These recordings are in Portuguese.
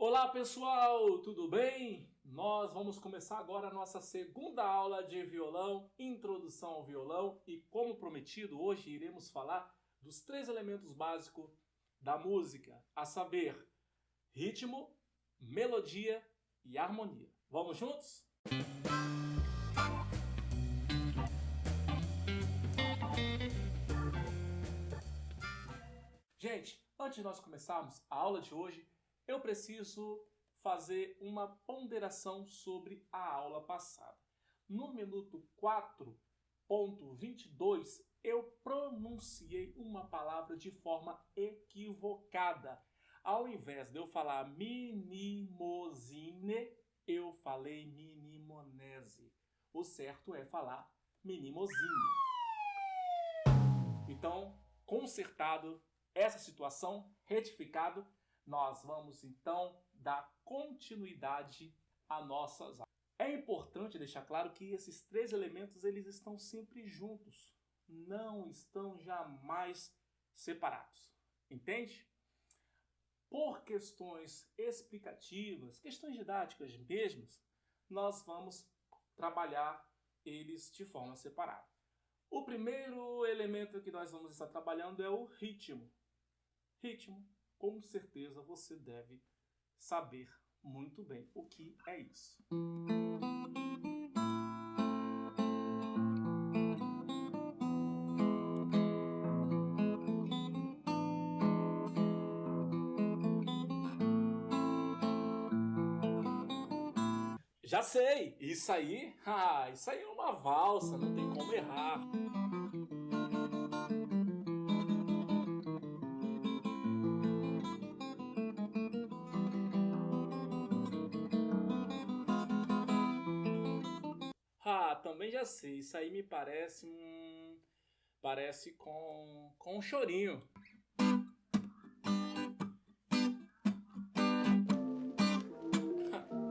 Olá pessoal, tudo bem? Nós vamos começar agora a nossa segunda aula de violão, introdução ao violão, e como prometido, hoje iremos falar dos 3 elementos básicos da música, a saber, ritmo, melodia e harmonia. Vamos juntos? Gente, antes de nós começarmos a aula de hoje, eu preciso fazer uma ponderação sobre a aula passada. No minuto 4.22, eu pronunciei uma palavra de forma equivocada. Ao invés de eu falar minimosine, eu falei minimonese. O certo é falar minimosine. Então, consertado essa situação, retificado, nós vamos então dar continuidade a nossas aulas. É importante deixar claro que esses 3 elementos eles estão sempre juntos, não estão jamais separados. Entende? Por questões explicativas, questões didáticas mesmas, nós vamos trabalhar eles de forma separada. O primeiro elemento que nós vamos estar trabalhando é o ritmo. Ritmo. Com certeza você deve saber muito bem o que é isso. Já sei! Isso aí é uma valsa, não tem como errar. Também já sei. Isso aí me parece parece com um chorinho.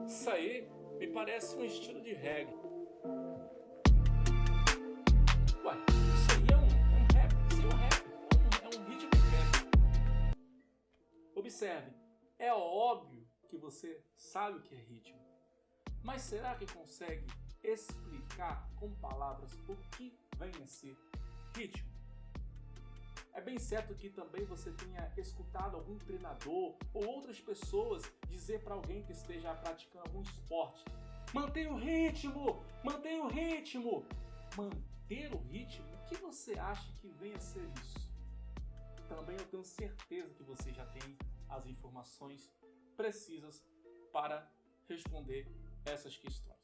Isso aí me parece um estilo de reggae. Ué, isso aí é um rap. Isso aí é um rap. É um ritmo de rap. Observe, é óbvio que você sabe o que é ritmo. Mas será que consegue explicar com palavras o que vem a ser ritmo? É bem certo que também você tenha escutado algum treinador ou outras pessoas dizer para alguém que esteja praticando algum esporte: mantenha o ritmo, mantenha o ritmo. Manter o ritmo? O que você acha que vem a ser isso? Também eu tenho certeza que você já tem as informações precisas para responder essas questões.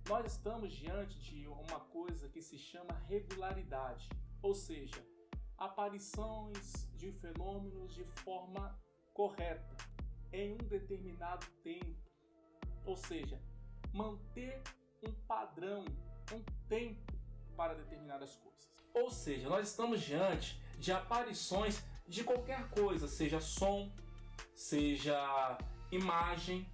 Nós estamos diante de uma coisa que se chama regularidade, ou seja, aparições de fenômenos de forma correta, em um determinado tempo, ou seja, manter um padrão, um tempo para determinadas coisas. Ou seja, nós estamos diante de aparições de qualquer coisa, seja som, seja imagem,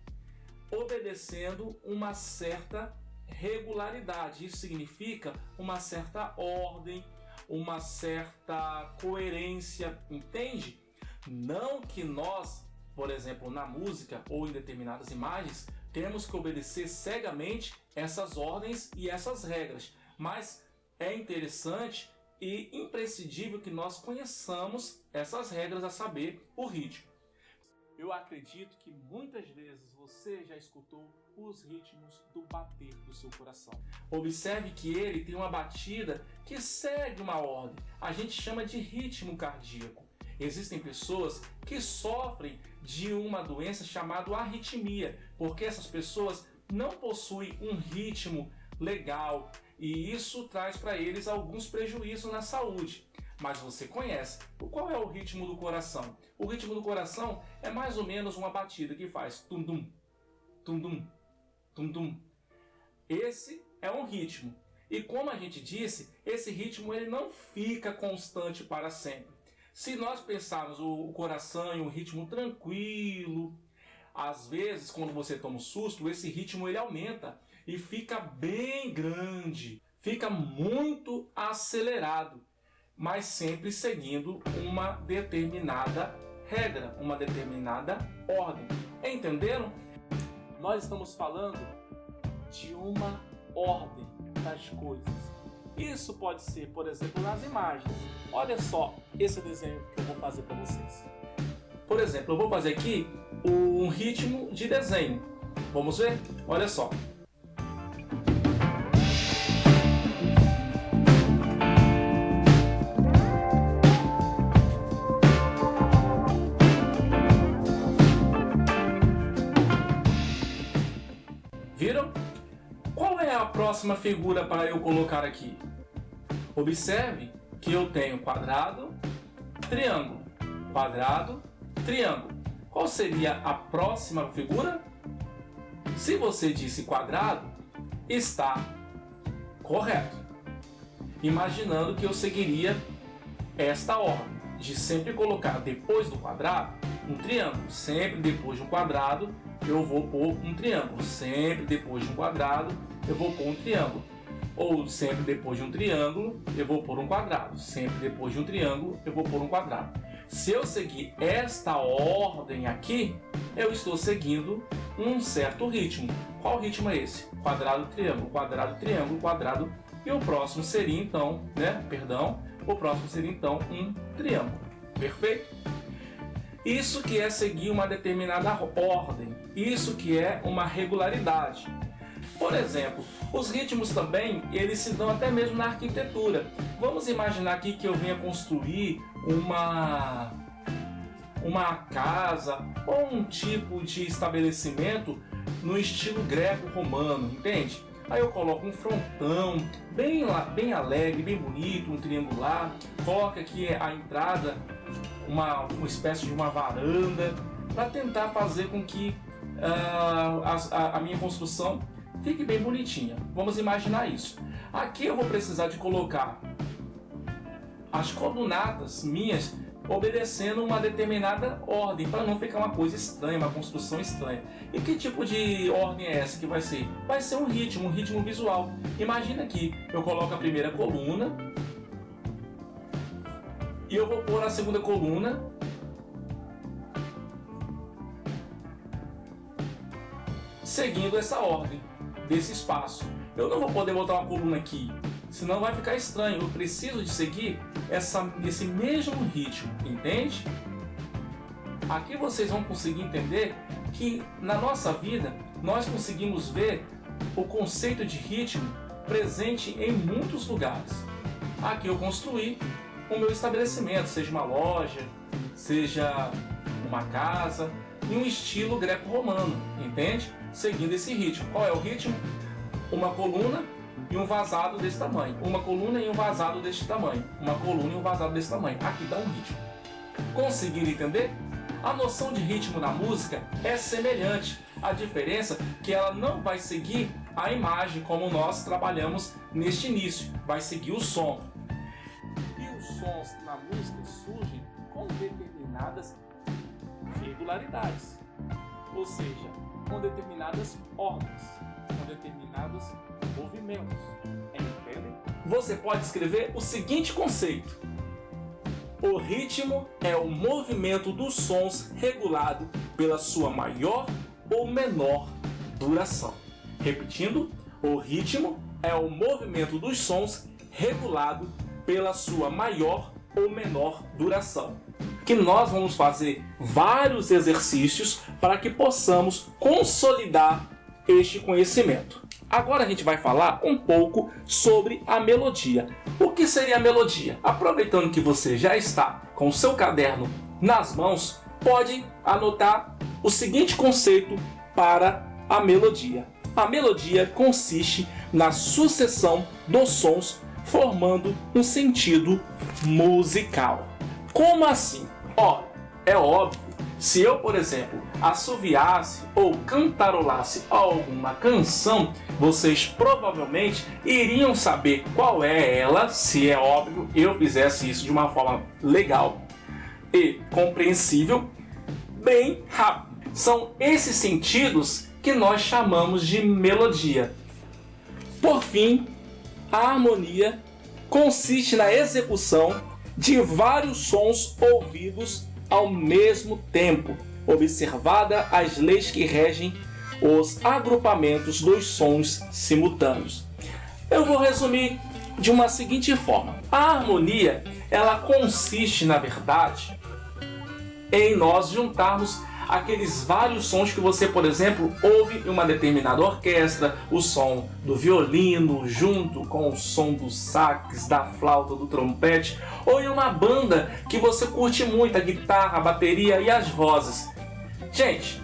obedecendo uma certa regularidade. Isso significa uma certa ordem, uma certa coerência, entende? Não que nós, por exemplo, na música ou em determinadas imagens, temos que obedecer cegamente essas ordens e essas regras, mas é interessante e imprescindível que nós conheçamos essas regras, a saber, o ritmo. Eu acredito que muitas vezes você já escutou os ritmos do bater do seu coração. Observe que ele tem uma batida que segue uma ordem. A gente chama de ritmo cardíaco. Existem pessoas que sofrem de uma doença chamada arritmia, porque essas pessoas não possuem um ritmo legal e isso traz para eles alguns prejuízos na saúde. Mas você conhece. Qual é o ritmo do coração? O ritmo do coração é mais ou menos uma batida que faz tum-dum, tum-dum, tum-dum. Esse é um ritmo. E como a gente disse, esse ritmo ele não fica constante para sempre. Se nós pensarmos o coração em um ritmo tranquilo, às vezes quando você toma um susto, esse ritmo ele aumenta e fica bem grande, fica muito acelerado, mas sempre seguindo uma determinada regra, uma determinada ordem. Entenderam? Nós estamos falando de uma ordem das coisas. Isso pode ser, por exemplo, nas imagens. Olha só esse desenho que eu vou fazer para vocês. Por exemplo, eu vou fazer aqui um ritmo de desenho. Vamos ver? Olha só. Viram? Qual é a próxima figura para eu colocar aqui? Observe que eu tenho quadrado, triângulo, quadrado, triângulo. Qual seria a próxima figura? Se você disse quadrado, está correto. Imaginando que eu seguiria esta ordem de sempre colocar depois do quadrado um triângulo. Sempre depois de um quadrado eu vou pôr um triângulo. Sempre depois de um quadrado eu vou pôr um triângulo. Ou sempre depois de um triângulo eu vou pôr um quadrado. Sempre depois de um triângulo eu vou pôr um quadrado. Se eu seguir esta ordem aqui, eu estou seguindo um certo ritmo. Qual ritmo é esse? Quadrado, triângulo, quadrado. E o próximo seria então, o próximo seria então um triângulo. Perfeito? Isso que é seguir uma determinada ordem. Isso que é uma regularidade. Por exemplo, os ritmos também, eles se dão até mesmo na arquitetura. Vamos imaginar aqui que eu venha construir uma casa ou um tipo de estabelecimento no estilo greco-romano, entende? Aí eu coloco um frontão bem alegre, bem bonito, um triangular, coloco aqui a entrada, uma espécie de uma varanda, para tentar fazer com que a minha construção fique bem bonitinha. Vamos imaginar isso. Aqui eu vou precisar de colocar as colunadas minhas obedecendo uma determinada ordem, para não ficar uma coisa estranha, uma construção estranha. E que tipo de ordem é essa que vai ser? Vai ser um ritmo visual. Imagina aqui, eu coloco a primeira coluna e eu vou pôr a segunda coluna seguindo essa ordem desse espaço. Eu não vou poder botar uma coluna aqui, senão vai ficar estranho. Eu preciso de seguir esse mesmo ritmo, entende? Aqui vocês vão conseguir entender que na nossa vida nós conseguimos ver o conceito de ritmo presente em muitos lugares. Aqui eu construí o meu estabelecimento, seja uma loja, seja uma casa, em um estilo greco-romano, entende? Seguindo esse ritmo. Qual é o ritmo? Uma coluna e um vazado desse tamanho. Uma coluna e um vazado deste tamanho. Uma coluna e um vazado desse tamanho. Aqui dá um ritmo. Conseguiram entender? A noção de ritmo na música é semelhante. A diferença é que ela não vai seguir a imagem como nós trabalhamos neste início. Vai seguir o som. E os sons na música surgem com determinadas regularidades. Ou seja, com determinadas ordens, com determinados movimentos. Entendem? Você pode escrever o seguinte conceito: o ritmo é o movimento dos sons regulado pela sua maior ou menor duração. Repetindo, o ritmo é o movimento dos sons regulado pela sua maior ou menor duração. Que nós vamos fazer vários exercícios para que possamos consolidar este conhecimento. Agora a gente vai falar um pouco sobre a melodia. O que seria a melodia? Aproveitando que você já está com o seu caderno nas mãos, pode anotar o seguinte conceito para a melodia. A melodia consiste na sucessão dos sons formando um sentido musical. Como assim? Ora, é óbvio, se eu, por exemplo, assoviasse ou cantarolasse alguma canção, vocês provavelmente iriam saber qual é ela, se é óbvio, eu fizesse isso de uma forma legal e compreensível, bem rápido. São esses sentidos que nós chamamos de melodia. Por fim, a harmonia consiste na execução de vários sons ouvidos ao mesmo tempo, observada as leis que regem os agrupamentos dos sons simultâneos. Eu vou resumir de uma seguinte forma. A harmonia, ela consiste, na verdade, em nós juntarmos aqueles vários sons que você, por exemplo, ouve em uma determinada orquestra, o som do violino junto com o som do sax, da flauta, do trompete, ou em uma banda que você curte muito, a guitarra, a bateria e as vozes. Gente,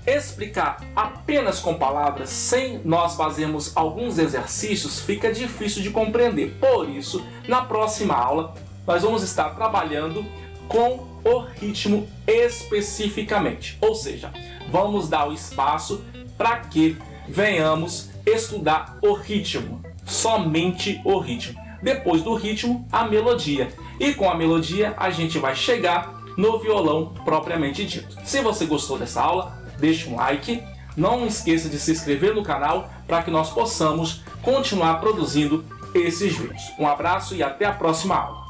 explicar apenas com palavras, sem nós fazermos alguns exercícios, fica difícil de compreender. Por isso, na próxima aula, nós vamos estar trabalhando com o ritmo especificamente. Ou seja, vamos dar o espaço para que venhamos estudar o ritmo, somente o ritmo. Depois do ritmo, a melodia. E com a melodia, a gente vai chegar no violão propriamente dito. Se você gostou dessa aula, deixe um like. Não esqueça de se inscrever no canal para que nós possamos continuar produzindo esses vídeos. Um abraço e até a próxima aula.